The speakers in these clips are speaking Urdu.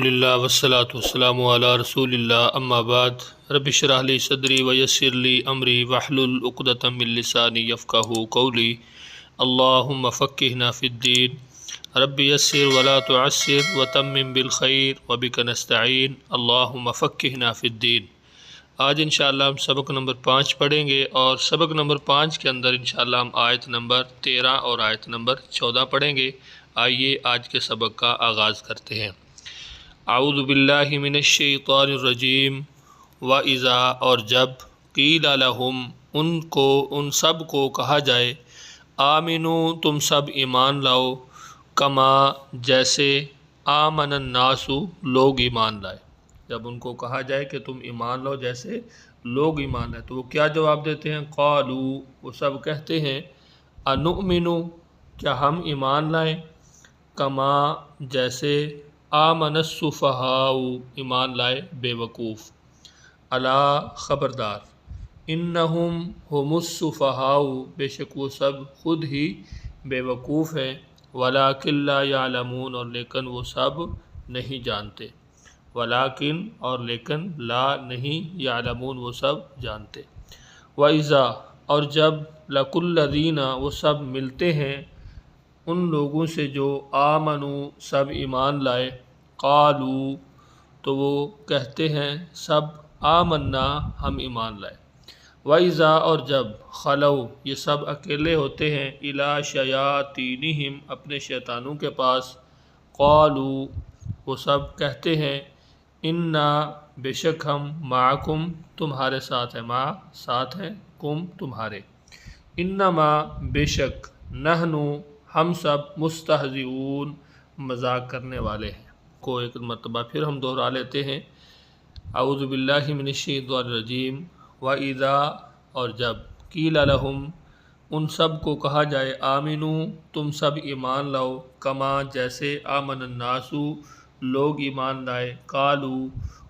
للہ والصلاة والسلام علی رسول اللہ اما بعد رب اشرح لی صدری ویسر لی امری واحلل عقدۃ من لسانی یفقہوا قولی اللہم فقہنا فی الدین رب یسر ولا تعسر وتمم بالخیر وبک نستعین اللہم فقہنا فی الدین۔ آج انشاءاللہ ہم سبق نمبر 5 پڑھیں گے، اور سبق نمبر 5 کے اندر انشاءاللہ ہم آیت نمبر 13 اور آیت نمبر 14 پڑھیں گے۔ آئیے آج کے سبق کا آغاز کرتے ہیں۔ اعوذ باللہ من الشیطان الرجیم۔ وَإِذَا اور جب قیل لَهُم ان سب کو کہا جائے آمنو تم سب ایمان لاؤ، کما جیسے آمن الناس لوگ ایمان لائے۔ جب ان کو کہا جائے کہ تم ایمان لاؤ جیسے لوگ ایمان لائے تو وہ کیا جواب دیتے ہیں؟ قالو وہ سب کہتے ہیں انؤمنو کیا ہم ایمان لائیں، کما جیسے آمن السفہاء ایمان لائے بے وقوف، الا خبردار، انہم ہم السفہاء بے شک وہ سب خود ہی بے وقوف ہیں، ولکن لا یعلمون اور لیکن وہ سب نہیں جانتے، ولکن اور لیکن لا نہیں یعلمون وہ سب جانتے۔ وَإِذَا اور جب لَقُوا الَّذِينَ وہ سب ملتے ہیں ان لوگوں سے جو آمنو سب ایمان لائے، قالو تو وہ کہتے ہیں سب آمنا ہم ایمان لائے۔ وَإِذَا اور جب خلو یہ سب اکیلے ہوتے ہیں اِلیٰ شیاطینہم اپنے شیطانوں کے پاس، قالو وہ سب کہتے ہیں انا بے شک ہم معکم تمہارے ساتھ ہیں، مع ساتھ ہیں، کم تمہارے، انما بے شک نحنو ہم سب مستہزئون مذاق کرنے والے ہیں۔ کو ایک مرتبہ پھر ہم دہرا لیتے ہیں۔ اعوذ باللہ من الشیطان الرجیم۔ وَإِذَا اور جب قیل لَهُم ان سب کو کہا جائے آمنو تم سب ایمان لاؤ، کما جیسے آمن الناس لوگ ایمان لائے، قالو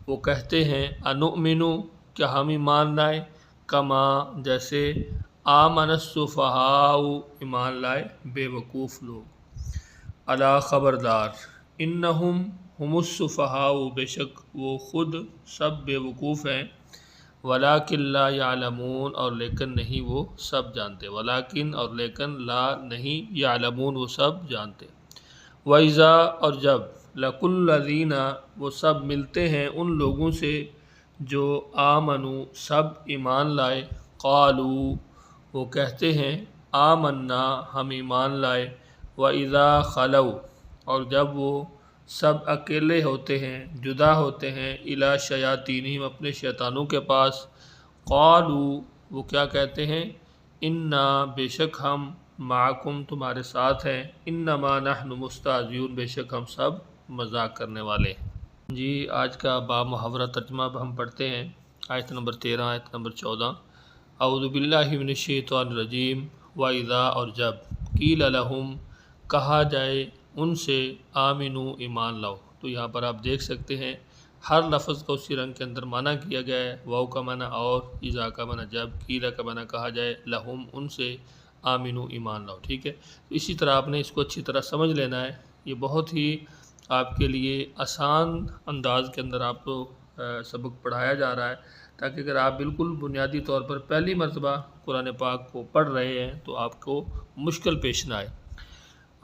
وہ کہتے ہیں انؤمنو کیا ہم ایمان لائیں، کما جیسے آمن السفہاء ایمان لائے بے وقوف لوگ، الا خبردار، انہم ہم السفہاء بے شک وہ خود سب بے وقوف ہیں، ولکن لا یعلمون اور لیکن نہیں وہ سب جانتے، ولکن اور لیکن لا نہیں یعلمون وہ سب جانتے۔ وَإِذَا اور جب لَقُوا الَّذِينَ وہ سب ملتے ہیں ان لوگوں سے جو آمنو سب ایمان لائے، قالو وہ کہتے ہیں آمنا ہم ایمان لائے، وَإِذَا خلو اور جب وہ سب اکیلے ہوتے ہیں، جدا ہوتے ہیں، اِلیٰ شیاطینہم اپنے شیطانوں کے پاس، قالو وہ کیا کہتے ہیں انا بے شک ہم معکم تمہارے ساتھ ہیں، انما نحن مستہزئون بے شک ہم سب مذاق کرنے والے ہیں۔ جی آج کا با محاورہ ترجمہ اب ہم پڑھتے ہیں، آیت نمبر 13 آیت نمبر 14۔ اعوذ باللہ من الشیطان الرجیم۔ وَإِذَا اور جب قیل لَهُم کہا جائے ان سے آمنو ایمان لاؤ، تو یہاں پر آپ دیکھ سکتے ہیں ہر لفظ کا اسی رنگ کے اندر معنی کیا گیا ہے، واو کا معنی اور، اذا کا معنی جب، قیل کا معنی کہا جائے، لہم ان سے، آمنو ایمان لاؤ، ٹھیک ہے۔ اسی طرح آپ نے اس کو اچھی طرح سمجھ لینا ہے، یہ بہت ہی آپ کے لیے آسان انداز کے اندر آپ کو سبق پڑھایا جا رہا ہے، تاکہ اگر آپ بالکل بنیادی طور پر پہلی مرتبہ قرآن پاک کو پڑھ رہے ہیں تو آپ کو مشکل پیش نہ آئے۔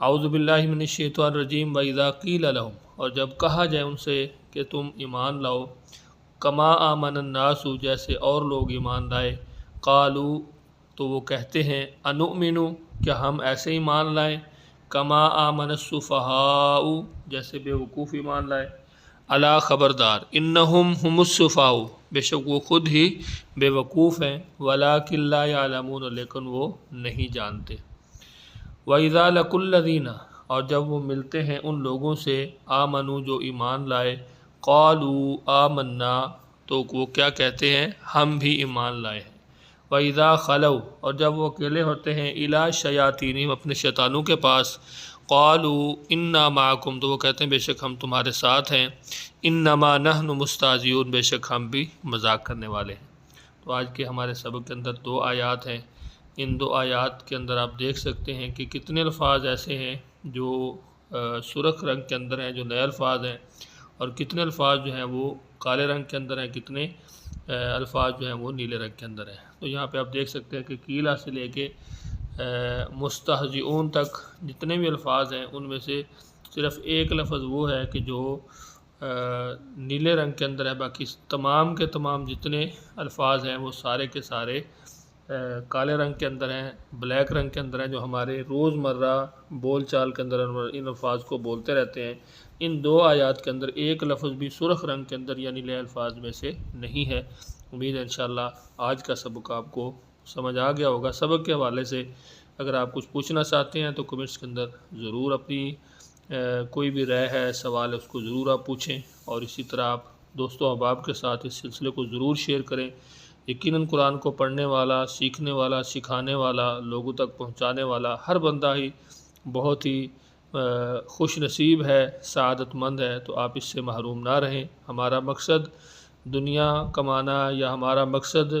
اعوذ باللہ من الشیطان الرجیم۔ وَإِذَا قِيلَ لَهُمْ اور جب کہا جائے ان سے کہ تم ایمان لاؤ، کما آمن الناس جیسے اور لوگ ایمان لائے، قالو تو وہ کہتے ہیں انؤمنو کیا ہم ایسے ایمان لائیں، کما آمن السفہاء جیسے بے وقوف ایمان لائے، الا خبردار، انہم ہم السفہاء بے شک وہ خود ہی بے وقوف ہیں، ولکن لا یعلمون لیکن وہ نہیں جانتے۔ وَإِذَا لَقُوا الَّذِينَ اور جب وہ ملتے ہیں ان لوگوں سے آمنو جو ایمان لائے، قالوا آمنا تو وہ کیا کہتے ہیں ہم بھی ایمان لائے ہیں۔ وَإِذَا خلو اور جب وہ اکیلے ہوتے ہیں اِلیٰ شیاطینہم اپنے شیطانوں کے پاس، قالوا انا معکم تو وہ کہتے ہیں بے شک ہم تمہارے ساتھ ہیں، انما نحن مستہزئون بے شک ہم بھی مذاق کرنے والے ہیں۔ تو آج کے ہمارے سبق کے اندر 2 آیات ہیں، ان 2 آیات کے اندر آپ دیکھ سکتے ہیں کہ کتنے الفاظ ایسے ہیں جو سرخ رنگ کے اندر ہیں، جو نئے الفاظ ہیں، اور کتنے الفاظ جو ہیں وہ کالے رنگ کے اندر ہیں، کتنے الفاظ جو ہیں وہ نیلے رنگ کے اندر ہیں۔ تو یہاں پہ آپ دیکھ سکتے ہیں کہ قیلا سے لے کے مستہزئون تک جتنے بھی الفاظ ہیں ان میں سے صرف ایک لفظ وہ ہے کہ جو نیلے رنگ کے اندر ہے، باقی تمام کے تمام جتنے الفاظ ہیں وہ سارے کے سارے کالے رنگ کے اندر ہیں، بلیک رنگ کے اندر ہیں، جو ہمارے روز مرہ بول چال کے اندر ان الفاظ کو بولتے رہتے ہیں۔ ان دو آیات کے اندر ایک لفظ بھی سرخ رنگ کے اندر یعنی نیلے الفاظ میں سے نہیں ہے۔ امید ہے انشاءاللہ آج کا سبق آپ کو سمجھ آ گیا ہوگا۔ سبق کے حوالے سے اگر آپ کچھ پوچھنا چاہتے ہیں تو کمنٹس کے اندر ضرور اپنی کوئی بھی رائے ہے، سوال ہے، اس کو ضرور آپ پوچھیں، اور اسی طرح آپ دوستوں احباب کے ساتھ اس سلسلے کو ضرور شیئر کریں۔ یقیناً قرآن کو پڑھنے والا، سیکھنے والا، سکھانے والا، لوگوں تک پہنچانے والا ہر بندہ ہی بہت ہی خوش نصیب ہے، سعادت مند ہے، تو آپ اس سے محروم نہ رہیں۔ ہمارا مقصد دنیا کمانا یا ہمارا مقصد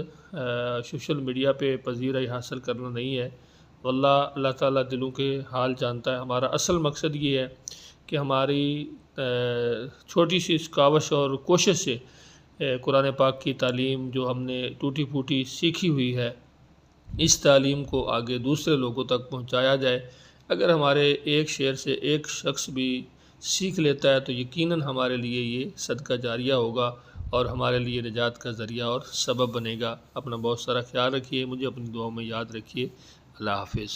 سوشل میڈیا پہ پذیرائی حاصل کرنا نہیں ہے، واللہ اللہ تعالیٰ دلوں کے حال جانتا ہے۔ ہمارا اصل مقصد یہ ہے کہ ہماری چھوٹی سی اس کاوش اور کوشش سے قرآن پاک کی تعلیم جو ہم نے ٹوٹی پھوٹی سیکھی ہوئی ہے، اس تعلیم کو آگے دوسرے لوگوں تک پہنچایا جائے۔ اگر ہمارے ایک شعر سے ایک شخص بھی سیکھ لیتا ہے تو یقیناً ہمارے لیے یہ صدقہ جاریہ ہوگا اور ہمارے لیے نجات کا ذریعہ اور سبب بنے گا۔ اپنا بہت سارا خیال رکھیے، مجھے اپنی دعاؤں میں یاد رکھیے۔ اللہ حافظ۔